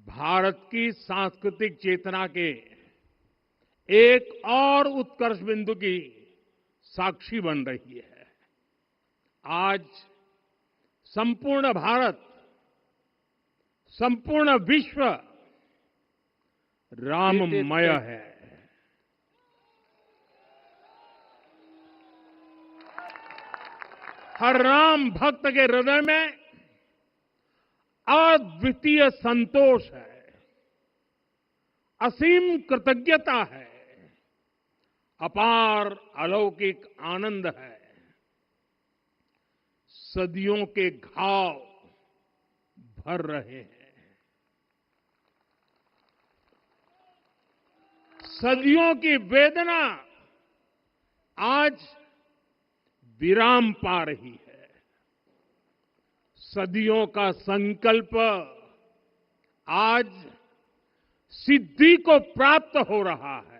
भारत की सांस्कृतिक चेतना के एक और उत्कर्ष बिंदु की साक्षी बन रही है। आज संपूर्ण भारत, संपूर्ण विश्व राममय है। हर राम भक्त के हृदय में अद्वितीय संतोष है, असीम कृतज्ञता है, अपार अलौकिक आनंद है। सदियों के घाव भर रहे हैं, सदियों की वेदना आज विराम पा रही है। सदियों का संकल्प आज सिद्धि को प्राप्त हो रहा है।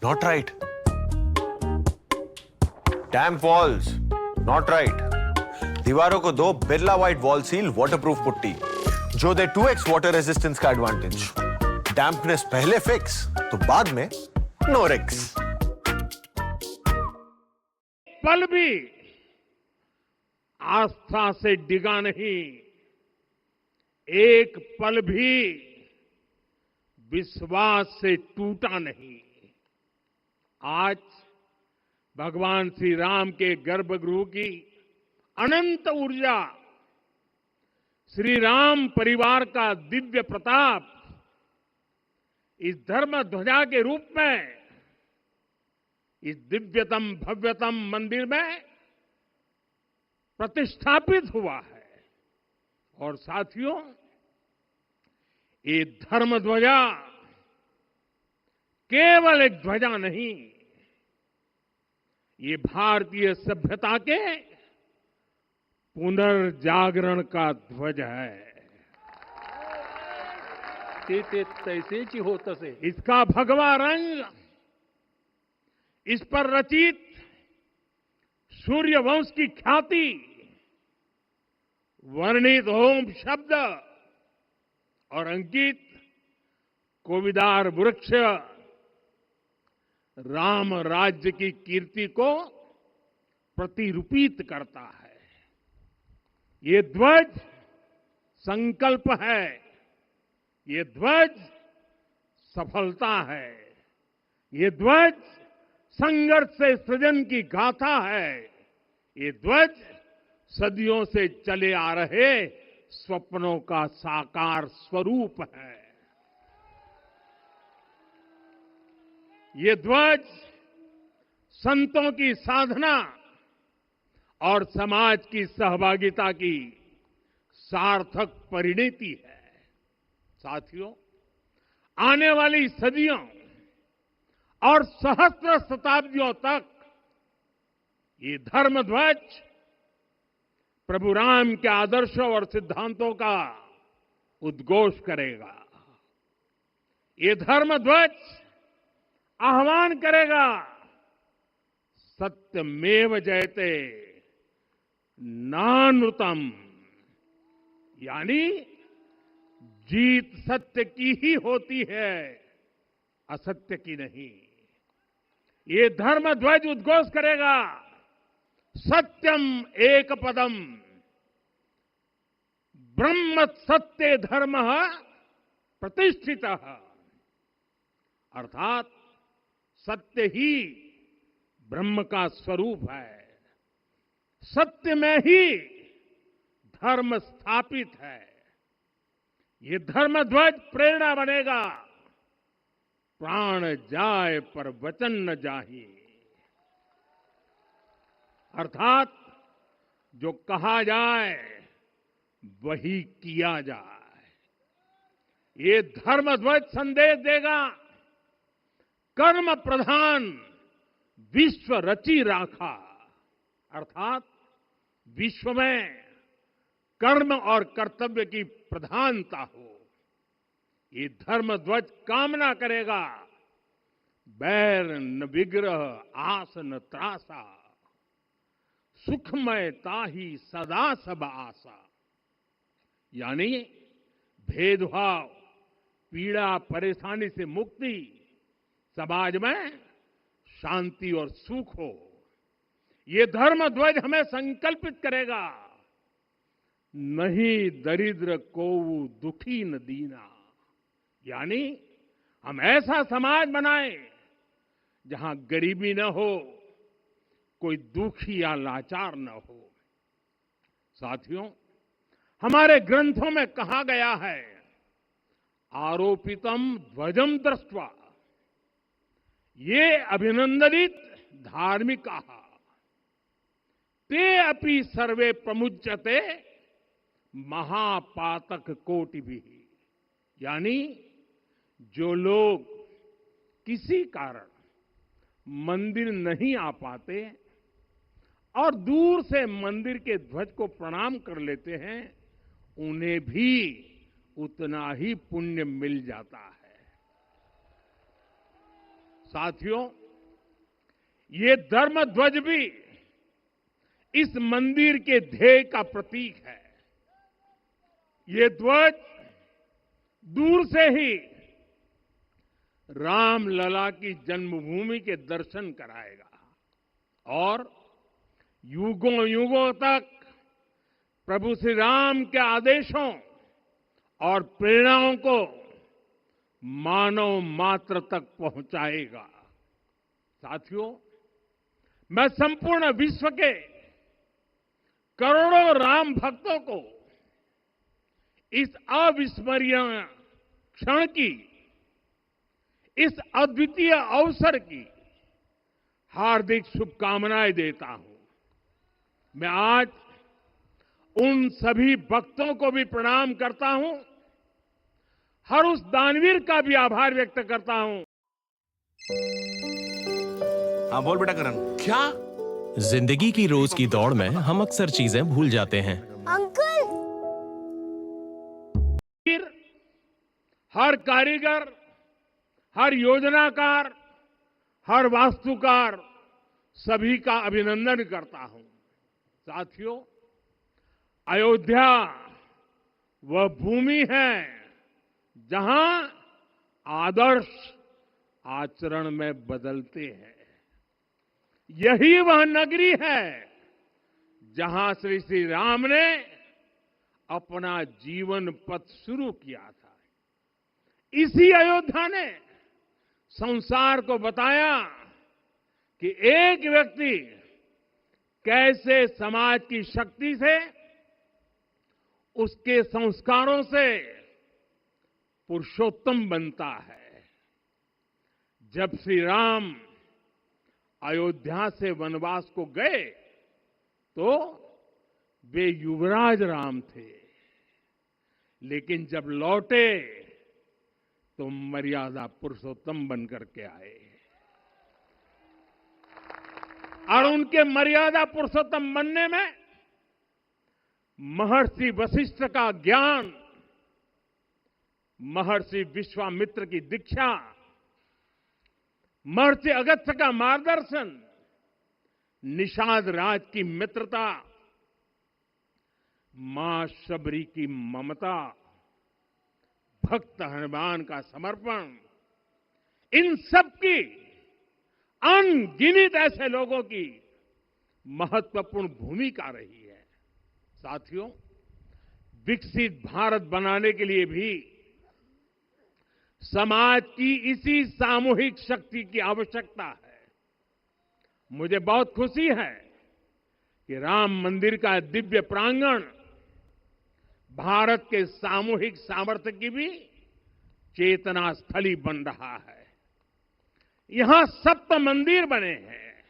Not right. Damp walls. Not right. दीवारों को दो Birla white wall seal waterproof putty जो दे 2x वाटर रेजिस्टेंस का एडवांटेज। डैम्पनेस पहले फिक्स तो बाद में नो रिक्स। पल भी आस्था से डिगा नहीं, एक पल भी विश्वास से टूटा नहीं। आज भगवान श्री राम के गर्भगृह की अनंत ऊर्जा, श्री राम परिवार का दिव्य प्रताप इस धर्म ध्वजा के रूप में इस दिव्यतम भव्यतम मंदिर में प्रतिष्ठापित हुआ है। और साथियों, ये धर्म ध्वजा केवल एक ध्वजा नहीं, ये भारतीय सभ्यता के पुनर्जागरण का ध्वज है। ते तैसेची हो तसे। इसका भगवा रंग, इस पर रचित सूर्यवंश की ख्याति, वर्णित ओम शब्द और अंकित कोविदार वृक्ष राम राज्य की कीर्ति को प्रतिरूपित करता है। ये ध्वज संकल्प है, ये ध्वज सफलता है, ये ध्वज संघर्ष से सृजन की गाथा है, ये ध्वज सदियों से चले आ रहे स्वप्नों का साकार स्वरूप है। ये ध्वज संतों की साधना और समाज की सहभागिता की सार्थक परिणति है। साथियों, आने वाली सदियों और सहस्त्र शताब्दियों तक ये धर्म ध्वज प्रभु राम के आदर्शों और सिद्धांतों का उद्घोष करेगा। ये धर्म ध्वज आह्वान करेगा, सत्यमेव जयते नानृतम, यानी जीत सत्य की ही होती है, असत्य की नहीं। ये धर्म ध्वज उद्घोष करेगा, सत्यम एक पदम ब्रह्म सत्य धर्म प्रतिष्ठित, अर्थात सत्य ही ब्रह्म का स्वरूप है, सत्य में ही धर्म स्थापित है। ये धर्म ध्वज प्रेरणा बनेगा, प्राण जाए पर वचन न जाहि, अर्थात जो कहा जाए वही किया जाए। ये धर्म ध्वज संदेश देगा, कर्म प्रधान विश्व रची राखा, अर्थात विश्व में कर्म और कर्तव्य की प्रधानता हो। ये धर्म ध्वज कामना करेगा, बैर न विग्रह आस न त्रासा, सुखमय ताही सदा सब आशा। यानी भेदभाव, पीड़ा, परेशानी से मुक्ति, समाज में शांति और सुख हो। ये धर्म ध्वज हमें संकल्पित करेगा, नहीं दरिद्र कोऊ दुखी न दीना, यानी हम ऐसा समाज बनाएं जहां गरीबी न हो, कोई दुखी या लाचार न हो। साथियों, हमारे ग्रंथों में कहा गया है, आरोपितम ध्वजम दृष्ट्वा, ये अभिनंदनित धार्मिकाः ते अपि सर्वे प्रमुच्यते महापातक कोटिभिः, यानी जो लोग किसी कारण मंदिर नहीं आ पाते और दूर से मंदिर के ध्वज को प्रणाम कर लेते हैं, उन्हें भी उतना ही पुण्य मिल जाता है। साथियों, ये धर्म ध्वज भी इस मंदिर के ध्येय का प्रतीक है। ये ध्वज दूर से ही राम लला की जन्मभूमि के दर्शन कराएगा और युगों युगों तक प्रभु श्री राम के आदेशों और प्रेरणाओं को मानव मात्र तक पहुंचाएगा। साथियों, मैं संपूर्ण विश्व के करोड़ों राम भक्तों को इस अविस्मरणीय क्षण की, इस अद्वितीय अवसर की हार्दिक शुभकामनाएं देता हूं। मैं आज उन सभी भक्तों को भी प्रणाम करता हूं, हर उस दानवीर का भी आभार व्यक्त करता हूं। हाँ बोल बेटा करण। क्या? जिंदगी की रोज की दौड़ में हम अक्सर चीजें भूल जाते हैं। अंकल, हर कारीगर, हर योजनाकार, हर वास्तुकार, सभी का अभिनंदन करता हूं। साथियों, अयोध्या वह भूमि है जहां आदर्श आचरण में बदलते हैं। यही वह नगरी है जहां श्री राम ने अपना जीवन पथ शुरू किया था। इसी अयोध्या ने संसार को बताया कि एक व्यक्ति कैसे समाज की शक्ति से, उसके संस्कारों से पुरुषोत्तम बनता है। जब श्री राम अयोध्या से वनवास को गए तो वे युवराज राम थे, लेकिन जब लौटे तो मर्यादा पुरुषोत्तम बनकर के आए और उनके मर्यादा पुरुषोत्तम बनने में महर्षि वशिष्ठ का ज्ञान, महर्षि विश्वामित्र की दीक्षा, महर्षि अगस्त्य का मार्गदर्शन, निषाद राज की मित्रता, मां शबरी की ममता, भक्त हनुमान का समर्पण, इन सब की अनगिनत ऐसे लोगों की महत्वपूर्ण भूमिका रही है। साथियों, विकसित भारत बनाने के लिए भी समाज की इसी सामूहिक शक्ति की आवश्यकता है। मुझे बहुत खुशी है कि राम मंदिर का दिव्य प्रांगण भारत के सामूहिक सामर्थ्य की भी चेतना स्थली बन रहा है। यहां 7 मंदिर बने हैं।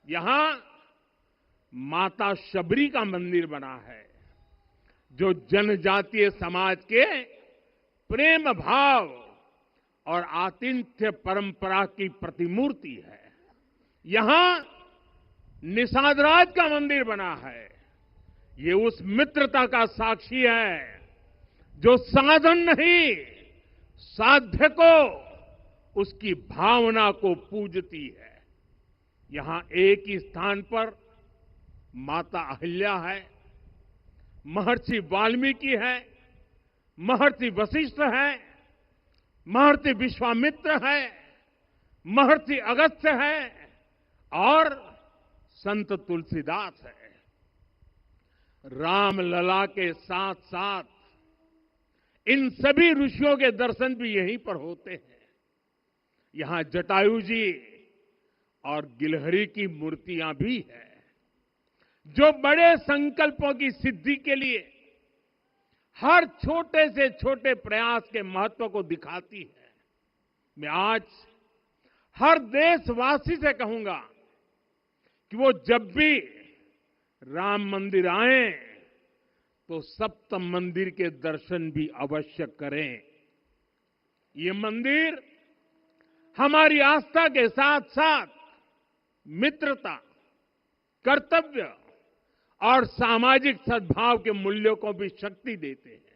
यहां माता शबरी का मंदिर बना है, जो जनजातीय समाज के प्रेम भाव और आतिथ्य परंपरा की प्रतिमूर्ति है। यहां निषादराज का मंदिर बना है। ये उस मित्रता का साक्षी है जो साधन नहीं, साध्य को, उसकी भावना को पूजती है। यहां एक ही स्थान पर माता अहिल्या है, महर्षि वाल्मीकि है, महर्षि वशिष्ठ है, महर्षि विश्वामित्र है, महर्षि अगस्त्य है और संत तुलसीदास है। रामलला के साथ साथ इन सभी ऋषियों के दर्शन भी यहीं पर होते हैं। यहां जटायु जी और गिलहरी की मूर्तियां भी है, जो बड़े संकल्पों की सिद्धि के लिए हर छोटे से छोटे प्रयास के महत्व को दिखाती है। मैं आज हर देशवासी से कहूंगा कि वो जब भी राम मंदिर आए तो सप्त मंदिर के दर्शन भी अवश्य करें। ये मंदिर हमारी आस्था के साथ साथ मित्रता, कर्तव्य और सामाजिक सद्भाव के मूल्यों को भी शक्ति देते हैं।